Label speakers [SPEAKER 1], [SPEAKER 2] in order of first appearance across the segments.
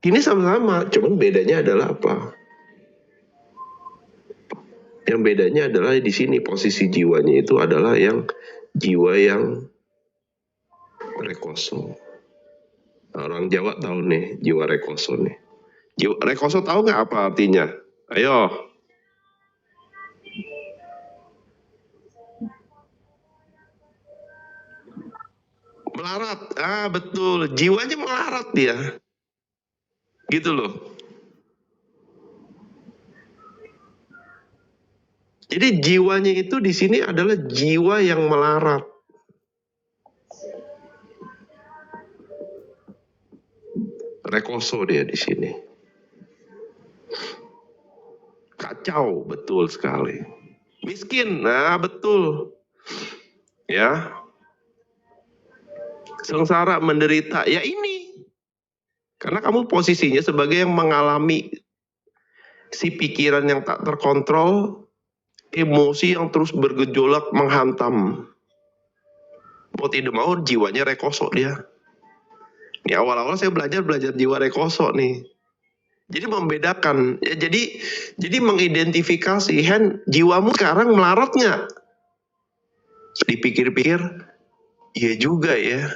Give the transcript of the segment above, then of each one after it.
[SPEAKER 1] Ini sama-sama, cuman bedanya adalah apa? Yang bedanya adalah di sini posisi jiwanya itu adalah yang jiwa yang rekoso. Orang Jawa tahu nih jiwa rekoso nih. Jiwa rekoso tahu nggak apa artinya? Ayo. Melarat. Ah, betul. Jiwanya melarat dia. Gitu loh. Jadi jiwanya itu di sini adalah jiwa yang melarat. Rekoso dia di sini. Kacau, betul sekali. Miskin, nah betul. Ya. Sengsara, menderita, ya ini. Karena kamu posisinya sebagai yang mengalami si pikiran yang tak terkontrol, emosi yang terus bergejolak menghantam. Mau tidak mau jiwanya rekoso dia. Ini awal-awal saya belajar jiwa rekoso nih. Jadi membedakan, ya jadi mengidentifikasi, Hen, jiwamu sekarang melarat nggak? Dipikir-pikir, iya juga ya.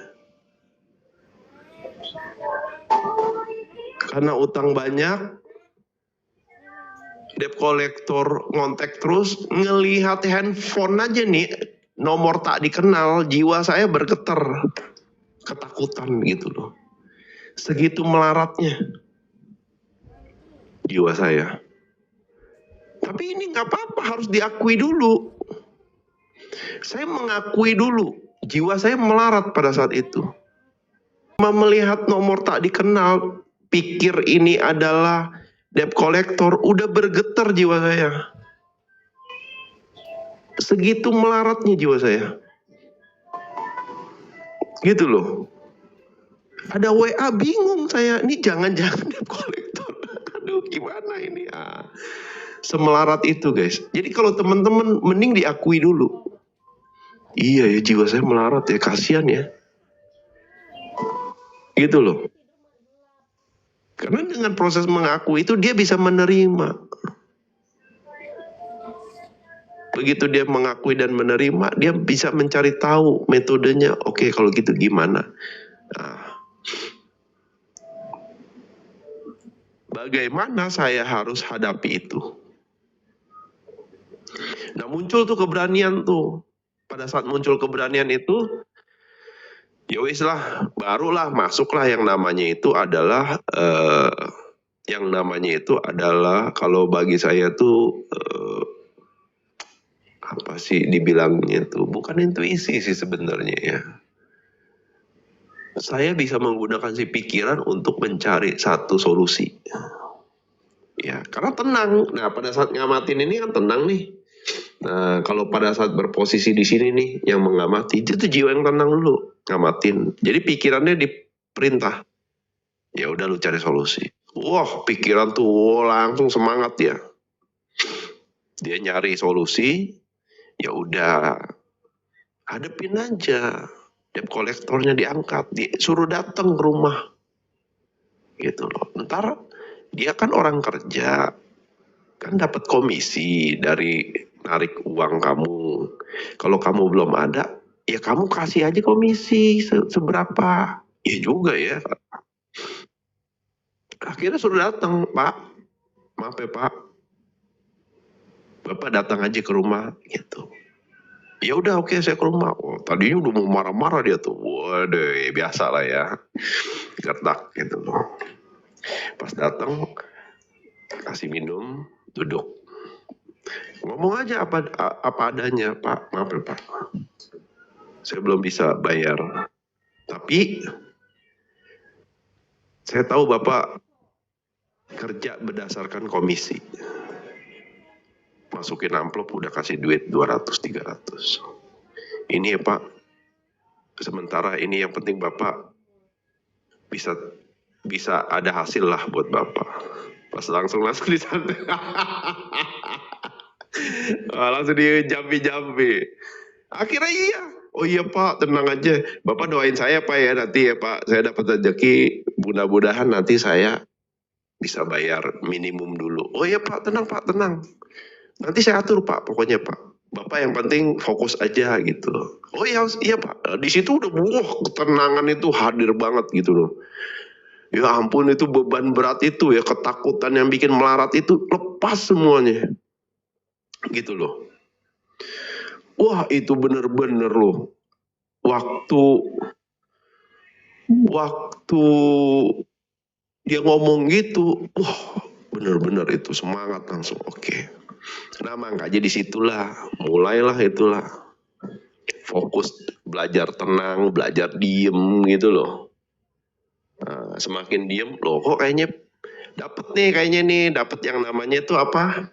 [SPEAKER 1] Karena utang banyak, debt collector ngontek terus, ngelihat handphone aja nih, nomor tak dikenal, jiwa saya bergetar, ketakutan gitu loh. Segitu melaratnya jiwa saya. Tapi ini nggak apa-apa, harus diakui dulu. Saya mengakui dulu, jiwa saya melarat pada saat itu. Melihat nomor tak dikenal, pikir ini adalah debt collector, udah bergetar jiwa saya. Segitu melaratnya jiwa saya. Gitu loh. Ada WA, bingung saya, ini jangan-jangan debt collector. Aduh, gimana ini? Semelarat itu guys. Jadi kalau teman-teman mending diakui dulu. Iya ya, jiwa saya melarat ya, kasihan ya. Gitu loh. Karena dengan proses mengakui itu dia bisa menerima. Begitu dia mengakui dan menerima, dia bisa mencari tahu metodenya. Oke, kalau gitu gimana? Nah, bagaimana saya harus hadapi itu? Nah, muncul tuh keberanian tuh. Pada saat muncul keberanian itu, ya wis lah, barulah masuklah yang namanya itu adalah kalau bagi saya tuh apa sih dibilangnya tuh, bukan intuisi sih sebenarnya ya. Saya bisa menggunakan si pikiran untuk mencari satu solusi. Ya, karena tenang. Nah, pada saat ngamatin ini kan tenang nih. Nah, kalau pada saat berposisi di sini nih, yang mengamati, itu jiwa yang tenang dulu, ngamatin. Jadi pikirannya diperintah. Ya udah lu cari solusi. Wah, pikiran tuh langsung semangat ya. Dia nyari solusi, ya udah hadepin aja. Debt kolektornya diangkat, disuruh datang ke rumah. Gitu loh. Ntar dia kan orang kerja, kan dapat komisi dari narik uang kamu. Kalau kamu belum ada, ya kamu kasih aja komisi seberapa. Ya juga ya. Akhirnya suruh datang, Pak. Maaf ya Pak. Bapak datang aja ke rumah gitu. Ya udah oke, saya ke rumah. Oh, tadinya udah mau marah-marah dia tuh. Waduh, biasa lah ya. Gertak gitu loh. Pas datang kasih minum, duduk. Ngomong aja apa adanya, Pak. Maaf ya Pak. Saya belum bisa bayar. Tapi saya tahu Bapak kerja berdasarkan komisi. Masukin amplop udah kasih duit 200-300. Ini ya Pak, sementara ini yang penting Bapak bisa ada hasil lah buat Bapak. Pas langsung disantai. Langsung dijambi-jambi. Akhirnya iya. Oh iya Pak, tenang aja. Bapak doain saya Pak ya nanti ya Pak. Saya dapat rezeki, mudah-mudahan nanti saya bisa bayar minimum dulu. Oh iya Pak, tenang Pak, tenang. Nanti saya atur Pak, pokoknya Pak. Bapak yang penting fokus aja gitu. Oh iya, iya Pak. Di situ udah ketenangan itu hadir banget gitu loh. Ya ampun, itu beban berat itu ya, ketakutan yang bikin melarat itu lepas semuanya. Gitu loh. Wah, itu bener-bener loh. Waktu dia ngomong gitu, wah bener-bener itu semangat langsung. Oke. Nah makanya disitulah mulailah itulah fokus, belajar tenang, belajar diem gitu loh. Nah, semakin diem loh kok kayaknya dapet yang namanya itu apa,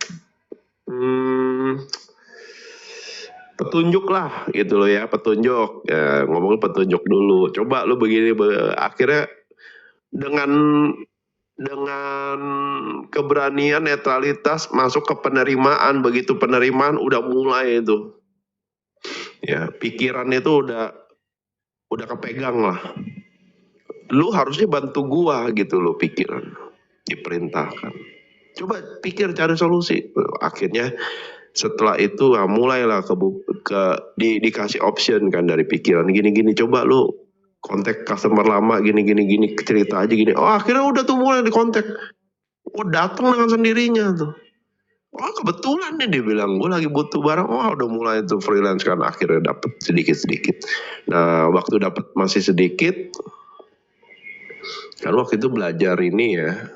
[SPEAKER 1] petunjuk lah gitu loh ya, petunjuk ya, ngomongin petunjuk dulu, coba lu begini, akhirnya dengan keberanian netralitas masuk ke penerimaan. Begitu penerimaan udah mulai itu ya, pikiran itu udah kepegang lah, lu harusnya bantu gua gitu loh, pikiran diperintahkan coba pikir cari solusi. Akhirnya setelah itu mulailah dikasih option kan dari pikiran, gini coba lu kontak customer lama gini cerita aja gini. Oh akhirnya udah tuh mulai di kontak, oh datang dengan sendirinya tuh. Oh kebetulan nih dia bilang gue lagi butuh barang. Oh udah mulai tuh freelance kan, akhirnya dapet sedikit. Nah waktu dapet masih sedikit kan, waktu itu belajar ini ya,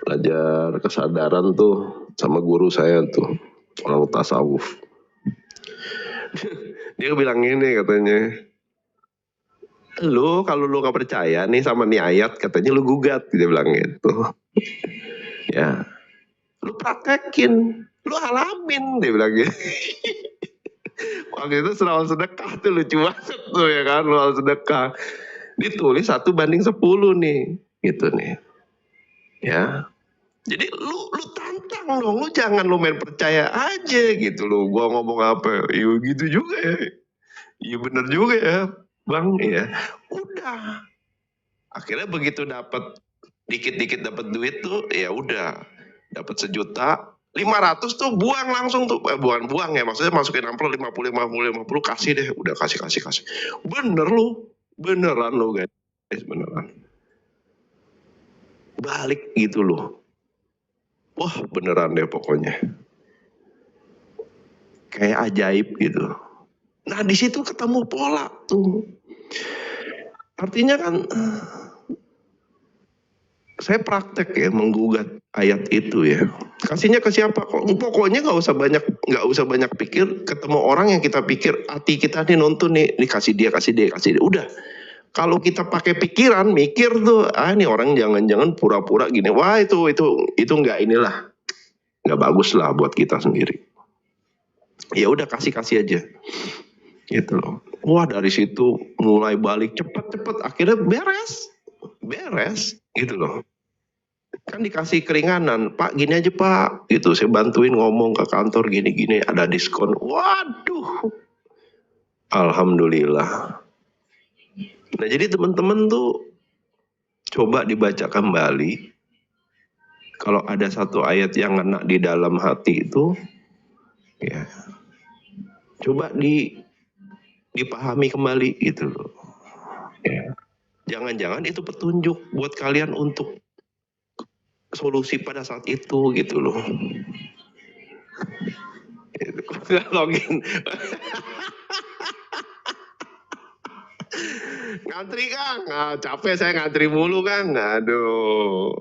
[SPEAKER 1] belajar kesadaran tuh sama guru saya tuh, orang tasawuf. Dia bilang ini katanya, lu kalau lu gak percaya nih sama nih ayat, katanya lu gugat, dia bilang gitu. Ya, lu praktekin, lu alamin, dia bilang gitu. Waktu itu soal sedekah tuh lucu banget tuh ya kan, soal sedekah. Ditulis 1:10 nih, gitu nih. Ya, jadi lu tantang dong, lu jangan lu main percaya aja gitu loh. Gua ngomong apa, iya gitu juga ya. Iya bener juga ya, Bang ya. Udah. Akhirnya begitu dapat dikit-dikit dapat duit tuh, ya udah. Dapat 1.500.000 tuh buang langsung tuh. Buang ya, maksudnya masukin amplop 50 kasih deh, udah kasih. Bener lu. Beneran lu guys, beneran. Balik gitu loh. Wah beneran deh pokoknya. Kayak ajaib gitu. Nah di situ ketemu pola tuh. Artinya kan saya praktek ya menggugat ayat itu ya. Kasihnya ke siapa? Pokoknya nggak usah banyak pikir. Ketemu orang yang kita pikir hati kita nih nonton nih, kasih dia. Udah. Kalau kita pakai pikiran mikir tuh, ini orang jangan-jangan pura-pura gini. Wah itu nggak inilah, nggak bagus lah buat kita sendiri. Ya udah kasih aja. Gitu loh. Wah dari situ mulai balik cepet akhirnya beres gitu loh. Kan dikasih keringanan, Pak gini aja Pak gitu, saya bantuin ngomong ke kantor gini ada diskon. Waduh alhamdulillah. Nah jadi teman-teman tuh coba dibaca kembali, kalau ada satu ayat yang ngena di dalam hati itu ya coba dipahami kembali gitu loh ya. Jangan-jangan itu petunjuk buat kalian untuk solusi pada saat itu gitu loh. Login. Ngantri Kang, capek saya ngantri mulu Kang, aduh.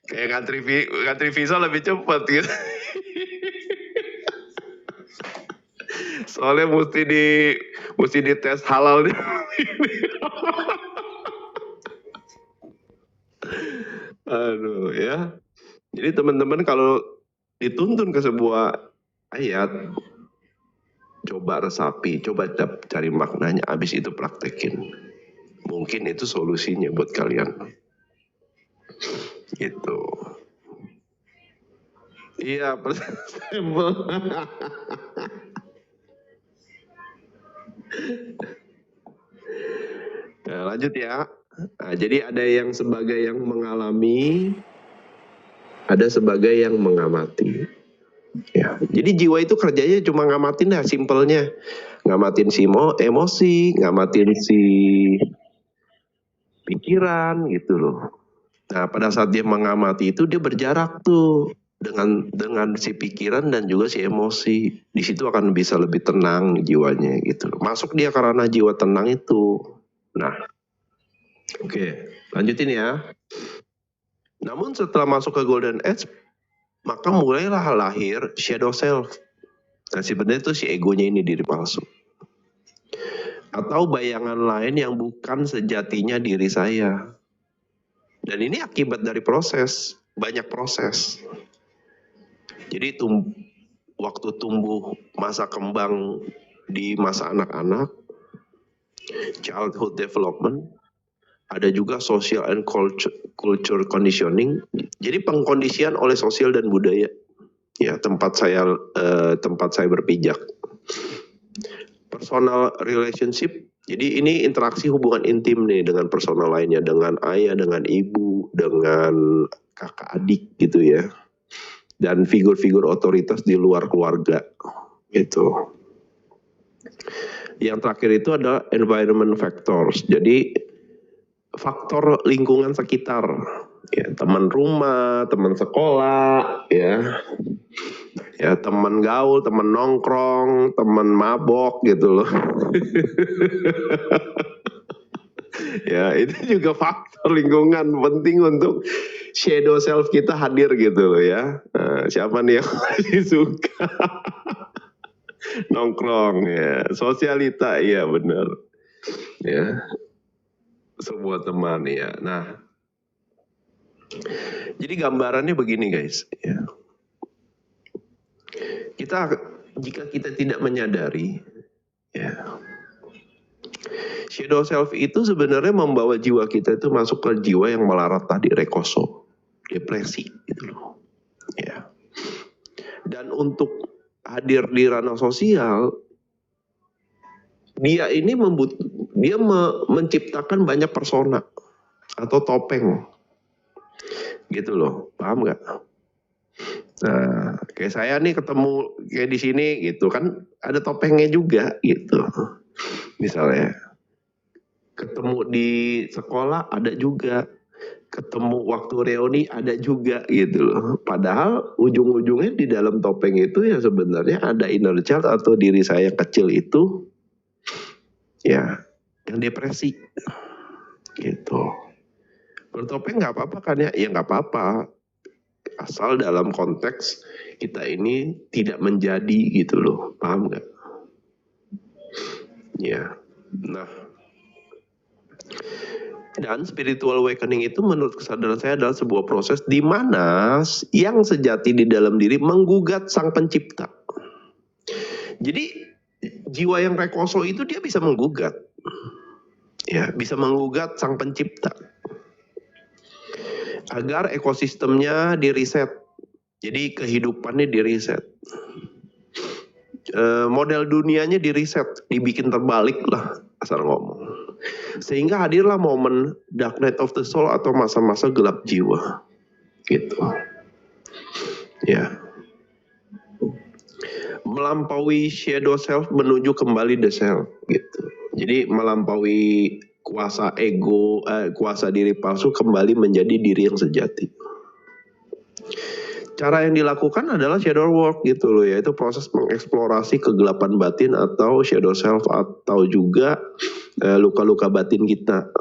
[SPEAKER 1] Kayak ngantri visa lebih cepat gitu. Soalnya mesti dites halal nih. Aduh ya. Jadi teman-teman kalau dituntun ke sebuah ayat, coba resapi, coba cari maknanya, habis itu praktekin. Mungkin itu solusinya buat kalian. Gitu. Iya, nah, lanjut ya. Nah, jadi ada yang sebagai yang mengalami, ada sebagai yang mengamati. Ya, jadi jiwa itu kerjanya cuma ngamatin dah, simpelnya. Ngamatin si emosi, ngamatin si pikiran gitu loh. Nah, pada saat dia mengamati itu dia berjarak tuh dengan si pikiran dan juga si emosi. Di situ akan bisa lebih tenang jiwanya gitu loh. Masuk dia karena jiwa tenang itu. Nah, oke, lanjutin ya. Namun setelah masuk ke Golden Age, maka mulailah lahir shadow self. Nah, sebenarnya itu si egonya ini, diri palsu. Atau bayangan lain yang bukan sejatinya diri saya. Dan ini akibat dari proses, banyak proses. Jadi waktu tumbuh masa kembang di masa anak-anak, childhood development, ada juga social and culture conditioning. Jadi pengkondisian oleh sosial dan budaya. Ya, tempat saya berpijak. Personal relationship. Jadi ini interaksi hubungan intim nih dengan personal lainnya, dengan ayah, dengan ibu, dengan kakak adik gitu ya. Dan figur-figur otoritas di luar keluarga gitu. Yang terakhir itu adalah environment factors. Jadi faktor lingkungan sekitar, ya, teman rumah, teman sekolah, ya teman gaul, teman nongkrong, teman mabok gitu loh. Ya, itu juga faktor lingkungan penting untuk shadow self kita hadir gitu loh ya. Nah, siapa nih yang suka nongkrong ya, sosialita, iya benar. Ya, sebuah teman ya. Nah, jadi gambarannya begini guys. Ya. Jika kita tidak menyadari, ya, shadow self itu sebenarnya membawa jiwa kita itu masuk ke jiwa yang melarat tadi, rekoso, depresi gitu loh. Ya. Dan untuk hadir di ranah sosial, dia ini menciptakan banyak persona atau topeng gitu loh, paham nggak? Nah, kayak saya nih ketemu kayak di sini gitu kan, ada topengnya juga gitu. Misalnya ketemu di sekolah ada juga, ketemu waktu reuni ada juga gitu loh. Padahal ujung-ujungnya di dalam topeng itu ya sebenarnya ada inner child atau diri saya yang kecil itu ya yang depresi gitu. Bertopeng nggak apa-apa kan ya? Ya nggak apa-apa, asal dalam konteks kita ini tidak menjadi gitu loh, paham nggak? Ya, nah, dan spiritual awakening itu menurut kesadaran saya adalah sebuah proses di mana yang sejati di dalam diri menggugat sang pencipta. Jadi jiwa yang rekoso itu dia bisa menggugat, ya, bisa menggugat sang pencipta agar ekosistemnya diriset. Jadi kehidupannya diriset, model dunianya diriset, dibikin terbalik lah asal ngomong. Sehingga hadirlah momen dark night of the soul atau masa-masa gelap jiwa, gitu. Ya, melampaui shadow self menuju kembali the self, gitu. Jadi melampaui kuasa ego, kuasa diri palsu kembali menjadi diri yang sejati. Cara yang dilakukan adalah shadow work gitu loh, yaitu proses mengeksplorasi kegelapan batin atau shadow self atau juga luka-luka batin kita.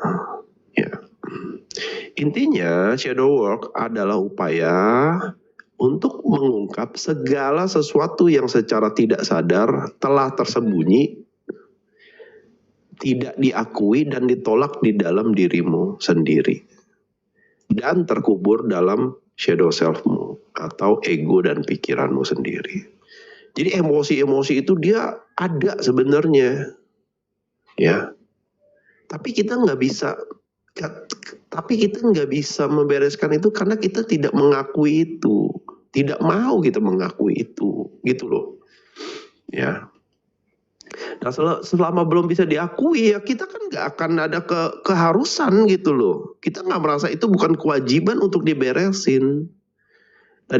[SPEAKER 1] Ya. Intinya shadow work adalah upaya untuk mengungkap segala sesuatu yang secara tidak sadar telah tersembunyi, tidak diakui dan ditolak di dalam dirimu sendiri, dan terkubur dalam shadow selfmu atau ego dan pikiranmu sendiri. Jadi emosi-emosi itu dia ada sebenarnya, ya. Tapi kita nggak bisa membereskan itu karena kita tidak mengakui itu, tidak mau kita mengakui itu, gitu loh, ya. Nah, selama belum bisa diakui ya kita kan nggak akan ada keharusan gitu loh. Kita nggak merasa itu bukan kewajiban untuk diberesin. Nah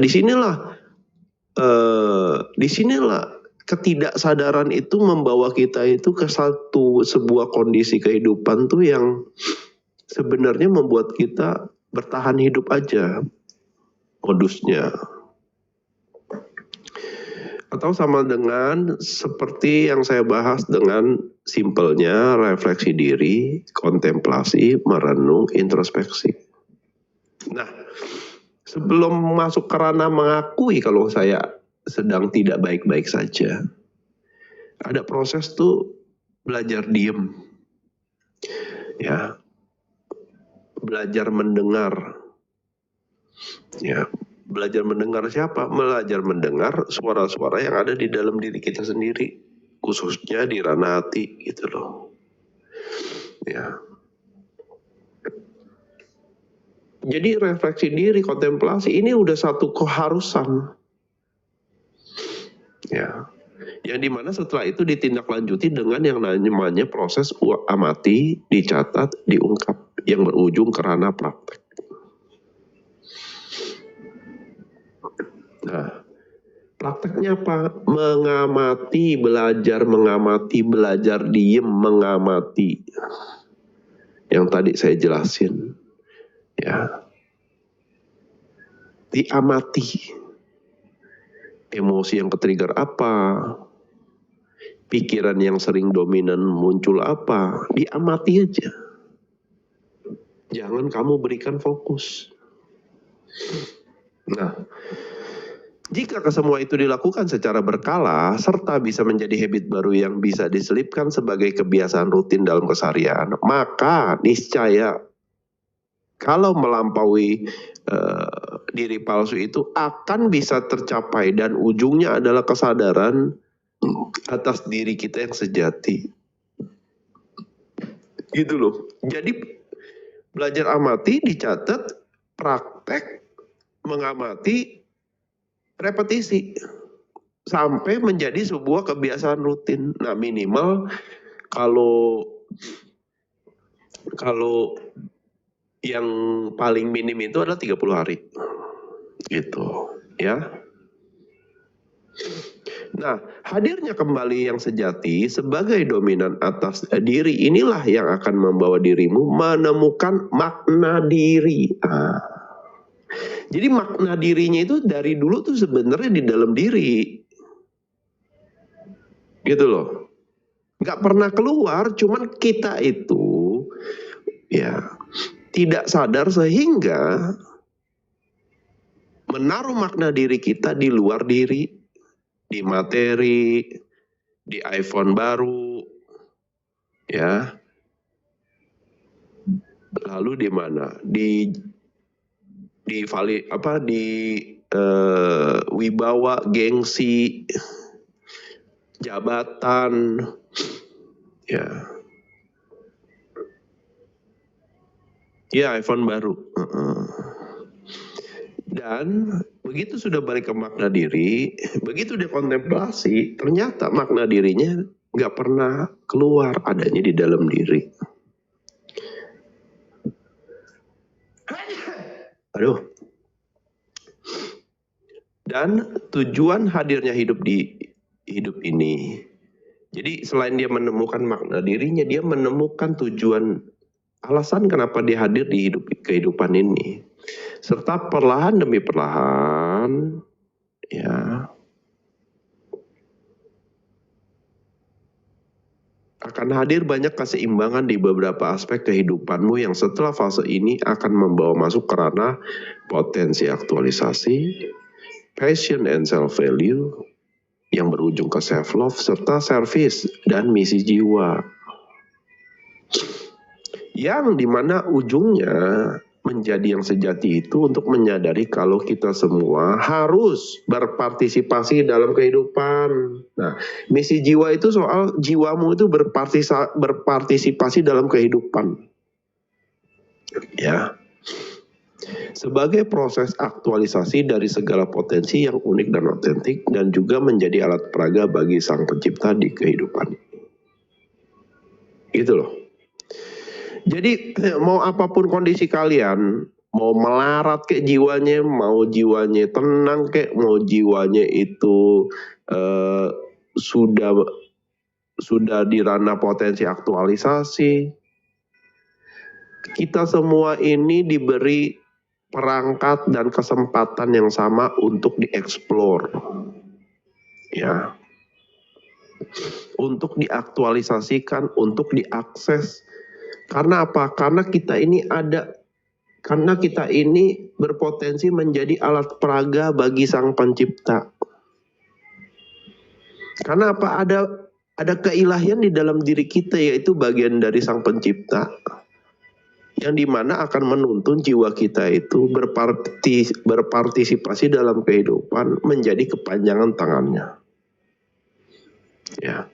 [SPEAKER 1] disinilah ketidaksadaran itu membawa kita itu ke sebuah kondisi kehidupan tuh yang sebenarnya membuat kita bertahan hidup aja modusnya. Atau sama dengan seperti yang saya bahas dengan simpelnya refleksi diri, kontemplasi, merenung, introspeksi. Nah, sebelum masuk ke ranah mengakui kalau saya sedang tidak baik-baik saja, ada proses tuh belajar diem. Ya. Belajar mendengar. Ya. Belajar mendengar siapa? Belajar mendengar suara-suara yang ada di dalam diri kita sendiri, khususnya di ranah hati gitu loh. Ya. Jadi refleksi diri, kontemplasi ini udah satu keharusan. Ya. Yang dimana setelah itu ditindaklanjuti dengan yang namanya proses amati, dicatat, diungkap, yang berujung ke ranah praktek. Nah, prakteknya apa? Mengamati, belajar diem, mengamati. Yang tadi saya jelasin. Ya. Diamati. Emosi yang ketrigger apa? Pikiran yang sering dominan muncul apa? Diamati aja. Jangan kamu berikan fokus. Nah, jika kesemua itu dilakukan secara berkala, serta bisa menjadi habit baru yang bisa diselipkan sebagai kebiasaan rutin dalam keseharian, maka niscaya kalau melampaui diri palsu itu akan bisa tercapai dan ujungnya adalah kesadaran atas diri kita yang sejati. Gitu loh. Jadi belajar amati, dicatat, praktek, mengamati, repetisi sampai menjadi sebuah kebiasaan rutin. Nah, minimal kalau yang paling minim itu adalah 30 hari. Gitu, ya. Nah, hadirnya kembali yang sejati sebagai dominan atas diri inilah yang akan membawa dirimu menemukan makna diri. Jadi makna dirinya itu dari dulu tuh sebenarnya di dalam diri. Gitu loh. Nggak pernah keluar, cuman kita itu ya tidak sadar sehingga menaruh makna diri kita di luar diri. Di materi, di iPhone baru, ya. Lalu di mana? Di wibawa, gengsi, jabatan, ya. Ya, iPhone baru. Dan begitu sudah balik ke makna diri, begitu dia kontemplasi, ternyata makna dirinya nggak pernah keluar, adanya di dalam diri. Aduh. Dan tujuan hadirnya hidup di hidup ini. Jadi selain dia menemukan makna dirinya, dia menemukan tujuan, alasan kenapa dia hadir di kehidupan ini. Serta perlahan demi perlahan, ya, akan hadir banyak keseimbangan di beberapa aspek kehidupanmu yang setelah fase ini akan membawa masuk ke ranah potensi aktualisasi, passion and self-value, yang berujung ke self-love, serta service dan misi jiwa. Yang dimana ujungnya menjadi yang sejati itu untuk menyadari kalau kita semua harus berpartisipasi dalam kehidupan. Nah, misi jiwa itu soal jiwamu itu berpartisipasi dalam kehidupan. Ya. Sebagai proses aktualisasi dari segala potensi yang unik dan otentik dan juga menjadi alat peraga bagi Sang Pencipta di kehidupan. Gitu loh. Jadi mau apapun kondisi kalian, mau melarat kayak jiwanya, mau jiwanya tenang kayak, mau jiwanya itu sudah di ranah potensi aktualisasi, kita semua ini diberi perangkat dan kesempatan yang sama untuk dieksplor, ya, untuk diaktualisasikan, untuk diakses. Karena apa? Karena kita ini berpotensi menjadi alat peraga bagi Sang Pencipta. Karena apa? Ada keilahian di dalam diri kita, yaitu bagian dari Sang Pencipta, yang dimana akan menuntun jiwa kita itu berpartisipasi dalam kehidupan menjadi kepanjangan tangannya. Ya.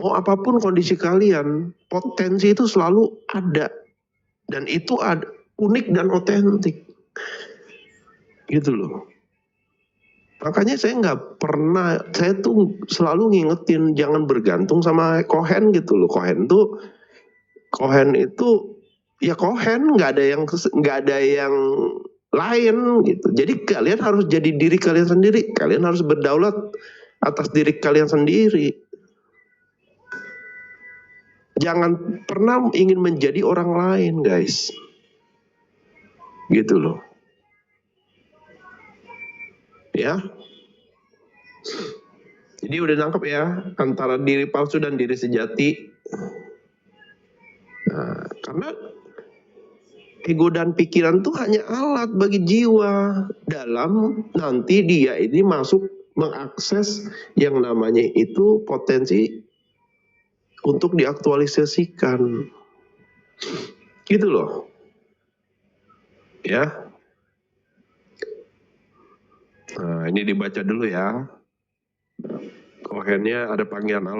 [SPEAKER 1] Mau apapun kondisi kalian, potensi itu selalu ada. Dan itu unik dan otentik. Gitu loh. Makanya saya tuh selalu ngingetin jangan bergantung sama Cohen gitu loh. Cohen itu ya Cohen, nggak ada yang lain gitu. Jadi kalian harus jadi diri kalian sendiri. Kalian harus berdaulat atas diri kalian sendiri. Jangan pernah ingin menjadi orang lain, guys. Gitu loh. Ya. Jadi udah nangkep ya antara diri palsu dan diri sejati. Nah, karena ego dan pikiran tuh hanya alat bagi jiwa dalam nanti dia ini masuk mengakses yang namanya itu potensi untuk diaktualisasikan. Gitu loh. Ya. Nah, ini dibaca dulu ya. Cohennya ada panggilan Allah.